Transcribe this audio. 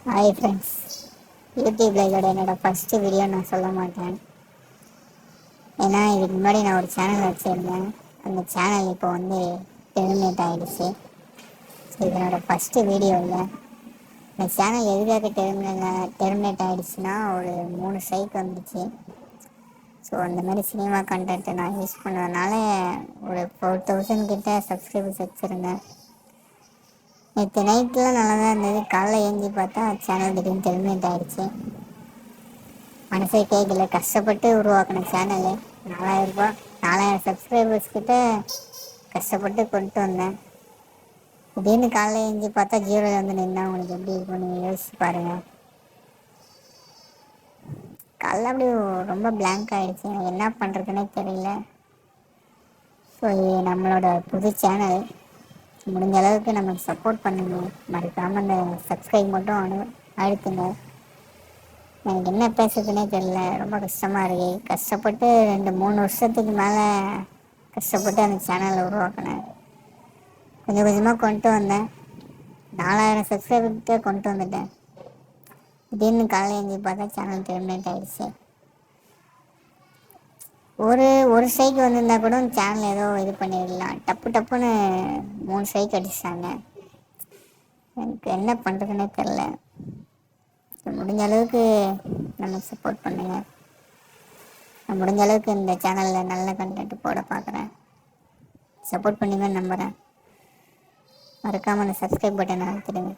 Hi friends. யூடியூப்ல இதோட என்னோட ஃபஸ்ட்டு வீடியோ நான் சொல்ல மாட்டேன். ஏன்னா இதுக்கு முன்னாடி நான் ஒரு சேனல் வச்சுருந்தேன். அந்த சேனல் இப்போ வந்து டெர்மினேட் ஆகிடுச்சு. ஸோ இதனோட ஃபஸ்ட்டு வீடியோ இல்லை. இந்த சேனல் எதுக்காக டெர்மினேட் ஆகிடுச்சுன்னா ஒரு 3 ஸ்ட்ரைக் வந்துச்சு. ஸோ அந்த மாதிரி சினிமா கண்டென்ட்டை நான் யூஸ் பண்ணதுனால ஒரு 4000 கிட்ட சப்ஸ்கிரைபர்ஸ் வச்சுருந்தேன். நேற்று நைட்லாம் நல்லா தான் இருந்தது. காலைல ஏஞ்சி பார்த்தா சேனல் திடீர்னு டெர்மினேட் ஆகிடுச்சு. மனசே கேட்கல. கஷ்டப்பட்டு உருவாக்கின சேனலு 4000 சப்ஸ்கிரைபர்ஸ் கிட்ட கஷ்டப்பட்டு கொண்டு வந்தேன். திடீர்னு காலைல ஏஞ்சி பார்த்தா ஜீரோவில் வந்து நின்னா உங்களுக்கு எப்படி இருக்கும் நீங்கள் யோசிச்சு பாருங்கள். காலைல அப்படி ரொம்ப பிளாங்க் ஆகிடுச்சு. எனக்கு என்ன பண்ணுறதுன்னே தெரியல. ஸோ இது நம்மளோட புது சேனல். முடிஞ்ச அளவுக்கு நமக்கு சப்போர்ட் பண்ணுங்க. மறக்காமல் அந்த சப்ஸ்கிரைப் மட்டும் அழுத்துங்க. எனக்கு என்ன பேசுறதுனே தெரியல. ரொம்ப கஷ்டமாக இருக்குது. கஷ்டப்பட்டு 2-3 வருஷத்துக்கு மேலே கஷ்டப்பட்டு அந்த சேனலை உருவாக்கினேன். கொஞ்சம் கொஞ்சமாக கொண்டு வந்தேன். 4000 சப்ஸ்கிரைபர்கிட்ட கொண்டு வந்துட்டேன். திடீர்னு காலையில் எழுந்தி பார்த்தா சேனல் டெர்மினேட் ஆகிடுச்சு. ஒரு ஸ்ட்ரைக் வந்திருந்தா கூட சேனல் ஏதோ இது பண்ணிடலாம். டப்புன்னு 3 ஸ்ட்ரைக் அடிச்சிட்டாங்க. எனக்கு என்ன பண்ணுறதுனே தெரில. முடிஞ்ச அளவுக்கு நம்ம சப்போர்ட் பண்ணுங்கள். நான் முடிஞ்ச அளவுக்கு இந்த சேனலில் நல்ல கண்டென்ட் போட பார்க்குறேன். சப்போர்ட் பண்ணுங்கன்னு நம்புகிறேன். மறக்காமல் அந்த சப்ஸ்கிரைப் பட்டனை அழுத்திடுங்க.